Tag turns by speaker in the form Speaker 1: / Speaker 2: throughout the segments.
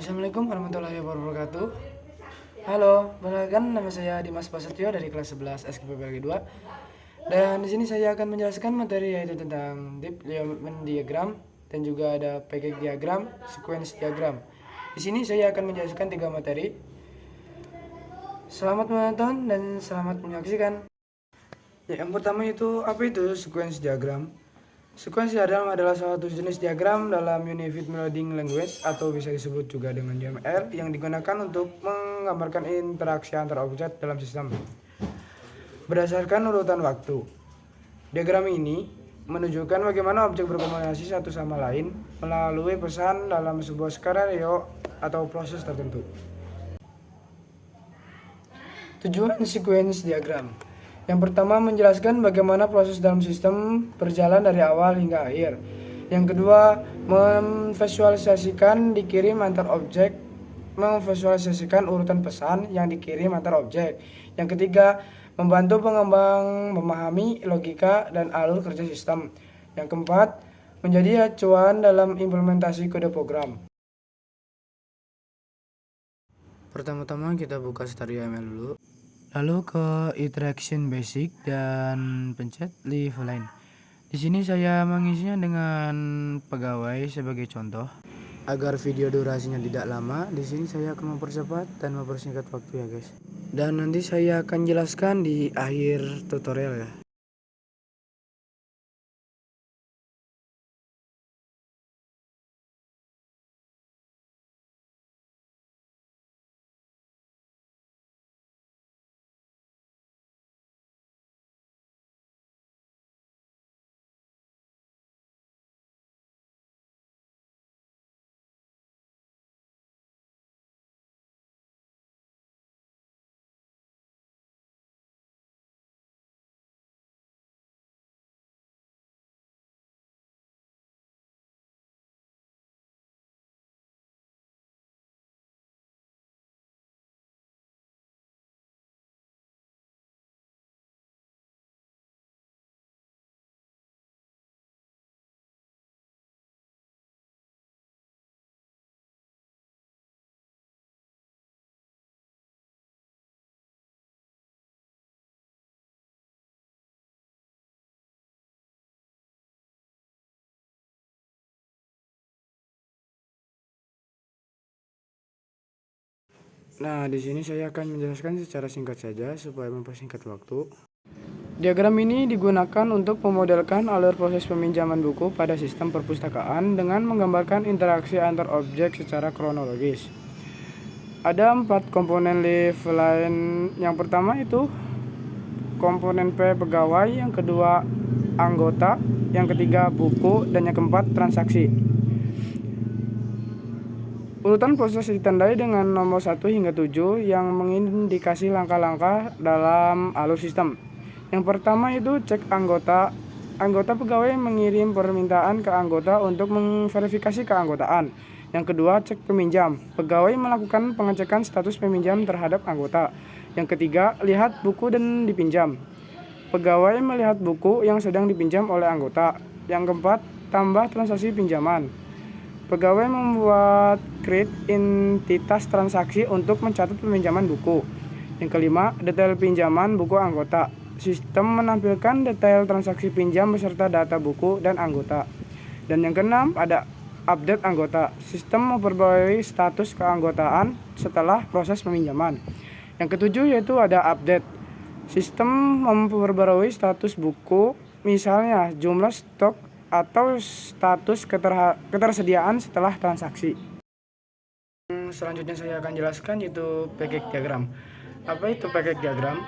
Speaker 1: Assalamualaikum warahmatullahi wabarakatuh. Halo, perkenalkan nama saya Dimas Prasetyo dari kelas 11 SKPPLG 2. Dan di sini saya akan menjelaskan materi yaitu tentang development diagram dan juga ada package diagram, sequence diagram. Di sini saya akan menjelaskan 3 materi. Selamat menonton dan selamat menyaksikan. Yang pertama itu apa itu sequence diagram? Sequence diagram adalah salah satu jenis diagram dalam Unified Modeling Language atau bisa disebut juga dengan UML yang digunakan untuk menggambarkan interaksi antar objek dalam sistem berdasarkan urutan waktu. Diagram ini menunjukkan bagaimana objek berkomunikasi satu sama lain melalui pesan dalam sebuah skenario atau proses tertentu. Tujuan sequence diagram. Yang pertama menjelaskan bagaimana proses dalam sistem berjalan dari awal hingga akhir. Yang kedua memvisualisasikan dikirim antar objek, memvisualisasikan urutan pesan yang dikirim antar objek. Yang ketiga membantu pengembang memahami logika dan alur kerja sistem. Yang keempat menjadi acuan dalam implementasi kode program. Pertama-tama kita buka StarUML dulu. Lalu ke interaction basic dan pencet leave line. Di sini saya mengisinya dengan pegawai sebagai contoh. Agar video durasinya tidak lama, di sini saya akan mempercepat dan mempersingkat waktu ya guys. Dan nanti saya akan jelaskan di akhir tutorial ya. Nah, di sini saya akan menjelaskan secara singkat saja supaya mempersingkat waktu. Diagram ini digunakan untuk memodelkan alur proses peminjaman buku pada sistem perpustakaan dengan menggambarkan interaksi antar objek secara kronologis. Ada 4 komponen leave line. Yang pertama itu komponen P pegawai, yang kedua anggota, yang ketiga buku, dan yang keempat transaksi. Urutan proses ditandai dengan nomor 1 hingga 7 yang mengindikasi langkah-langkah dalam alur sistem. Yang pertama itu cek anggota. Anggota pegawai mengirim permintaan ke anggota untuk memverifikasi keanggotaan. Yang kedua cek peminjam. Pegawai melakukan pengecekan status peminjam terhadap anggota. Yang ketiga lihat buku dan dipinjam. Pegawai melihat buku yang sedang dipinjam oleh anggota. Yang keempat tambah transaksi pinjaman. Pegawai membuat create entitas transaksi untuk mencatat peminjaman buku. Yang kelima, detail pinjaman buku anggota. Sistem menampilkan detail transaksi pinjam beserta data buku dan anggota. Dan yang keenam, ada update anggota. Sistem memperbarui status keanggotaan setelah proses peminjaman. Yang ketujuh yaitu ada update. Sistem memperbarui status buku, misalnya jumlah stok atau status ketersediaan setelah transaksi. Selanjutnya saya akan jelaskan yaitu package diagram. Apa itu package diagram?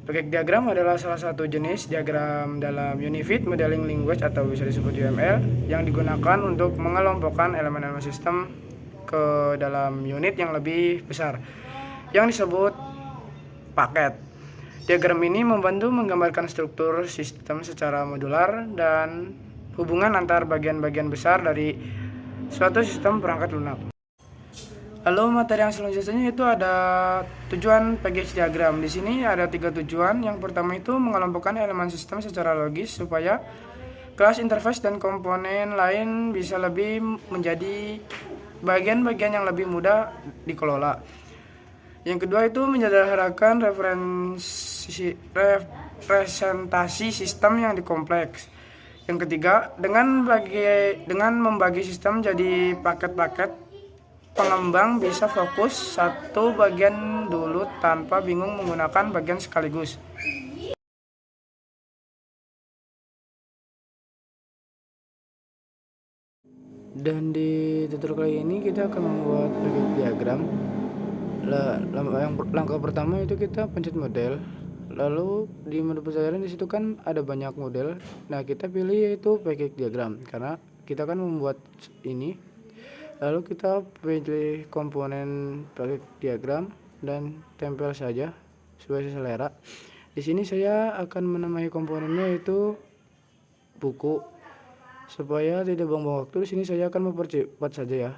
Speaker 1: Package diagram adalah salah satu jenis diagram dalam Unified Modeling Language atau bisa disebut UML yang digunakan untuk mengelompokkan elemen-elemen sistem ke dalam unit yang lebih besar yang disebut paket. Diagram ini membantu menggambarkan struktur sistem secara modular dan hubungan antar bagian-bagian besar dari suatu sistem perangkat lunak. Lalu materi yang selanjutnya itu ada tujuan package diagram. Di sini ada 3 tujuan. Yang pertama itu mengelompokkan elemen sistem secara logis supaya kelas interface dan komponen lain bisa lebih menjadi bagian-bagian yang lebih mudah dikelola. Yang kedua itu menyederhanakan representasi sistem yang dikompleks. Yang ketiga, dengan membagi sistem jadi paket-paket, pengembang bisa fokus satu bagian dulu tanpa bingung menggunakan bagian sekaligus. Dan di tutorial kali ini kita akan membuat packet diagram. Langkah pertama itu kita pencet model. Lalu di menu pencarian di situ kan ada banyak model. Nah, kita pilih yaitu packet diagram karena kita kan membuat ini. Lalu kita pilih komponen packet diagram dan tempel saja sesuai selera. Di sini saya akan menamai komponennya yaitu buku. Supaya tidak buang-buang waktu, di sini saya akan mempercepat saja ya.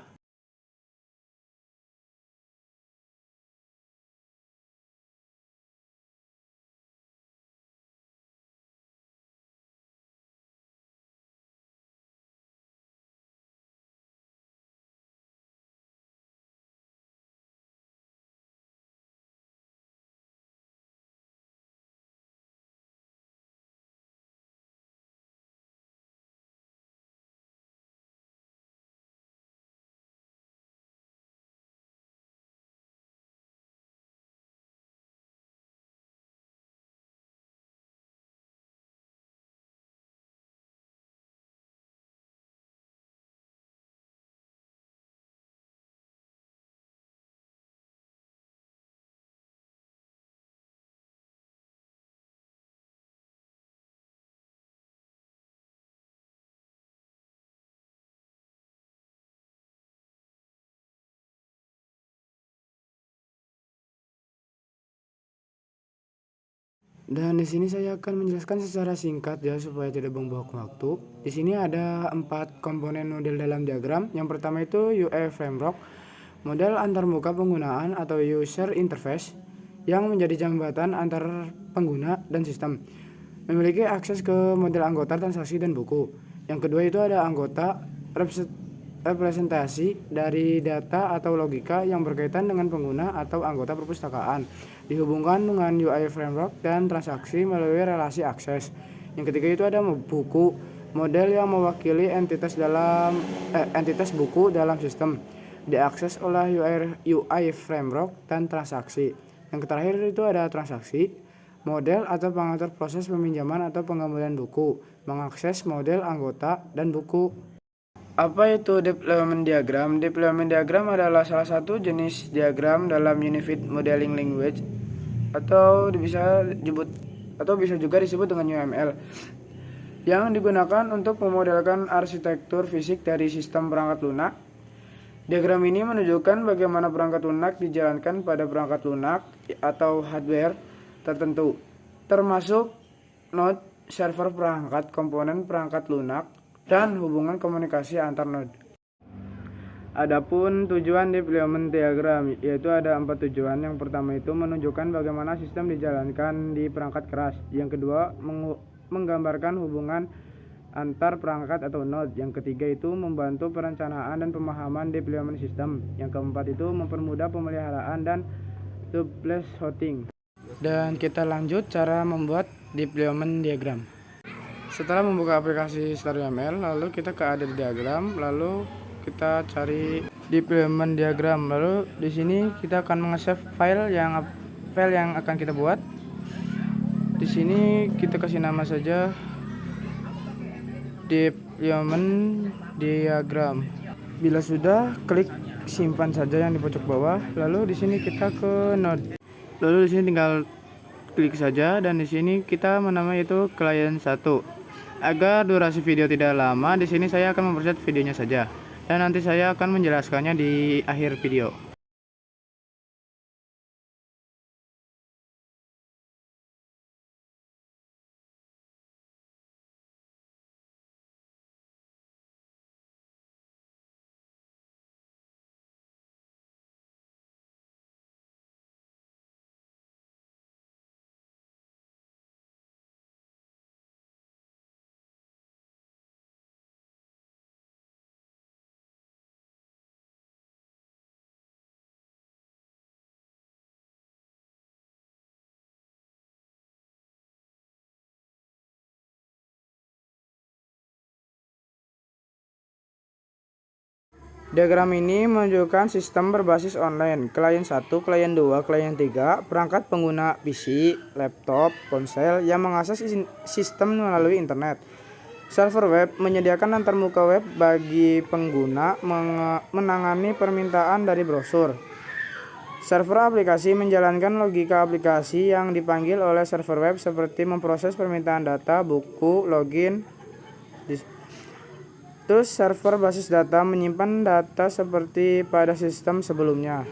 Speaker 1: Dan di sini saya akan menjelaskan secara singkat ya supaya tidak buang-buang waktu. Di sini ada 4 komponen model dalam diagram. Yang pertama itu UI framework, model antarmuka penggunaan atau user interface yang menjadi jembatan antar pengguna dan sistem. Memiliki akses ke model anggota, transaksi, dan buku. Yang kedua itu ada anggota, representasi dari data atau logika yang berkaitan dengan pengguna atau anggota perpustakaan, dihubungkan dengan UI framework dan transaksi melalui relasi akses. Yang ketiga itu ada buku, model yang mewakili entitas buku dalam sistem, diakses oleh UI framework dan transaksi. Yang terakhir itu ada transaksi, model atau pengatur proses peminjaman atau pengembalian buku, mengakses model anggota dan buku. Apa itu deployment diagram? Deployment diagram adalah salah satu jenis diagram dalam Unified Modeling Language atau bisa juga disebut dengan UML, yang digunakan untuk memodelkan arsitektur fisik dari sistem perangkat lunak. Diagram ini menunjukkan bagaimana perangkat lunak dijalankan pada perangkat lunak atau hardware tertentu, termasuk node, server perangkat, komponen perangkat lunak, dan hubungan komunikasi antar node. Adapun tujuan deployment diagram yaitu ada 4 tujuan. Yang pertama itu menunjukkan bagaimana sistem dijalankan di perangkat keras. Yang kedua menggambarkan hubungan antar perangkat atau node. Yang ketiga itu membantu perencanaan dan pemahaman deployment system. Yang keempat itu mempermudah pemeliharaan dan troubleshooting. Dan kita lanjut cara membuat deployment diagram. Setelah membuka aplikasi StarUML, lalu kita ke edit diagram, lalu kita cari deployment diagram. Lalu di sini kita akan meng-save file yang akan kita buat. Di sini kita kasih nama saja deployment diagram. Bila sudah, klik simpan saja yang di pojok bawah. Lalu di sini kita ke node. Lalu di sini tinggal klik saja dan di sini kita menamai itu client 1. Agar durasi video tidak lama, di sini saya akan mempercepat videonya saja. Dan nanti saya akan menjelaskannya di akhir video. Diagram ini menunjukkan sistem berbasis online, klien 1, klien 2, klien 3, perangkat pengguna PC, laptop, ponsel yang mengakses sistem melalui internet. Server web menyediakan antarmuka web bagi pengguna menangani permintaan dari browser. Server aplikasi menjalankan logika aplikasi yang dipanggil oleh server web seperti memproses permintaan data, buku, login. Terus server basis data menyimpan data seperti pada sistem sebelumnya.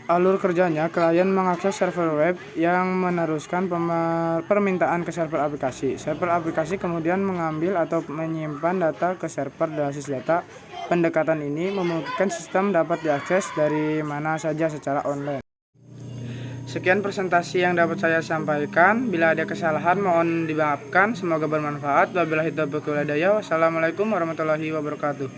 Speaker 1: Alur kerjanya, klien mengakses server web yang meneruskan permintaan ke server aplikasi. Server aplikasi kemudian mengambil atau menyimpan data ke server basis data. Pendekatan ini memungkinkan sistem dapat diakses dari mana saja secara online. Sekian presentasi yang dapat saya sampaikan. Bila ada kesalahan mohon dimaafkan. Semoga bermanfaat. Wabillahi taufiq wal hidayah. Wassalamualaikum warahmatullahi wabarakatuh.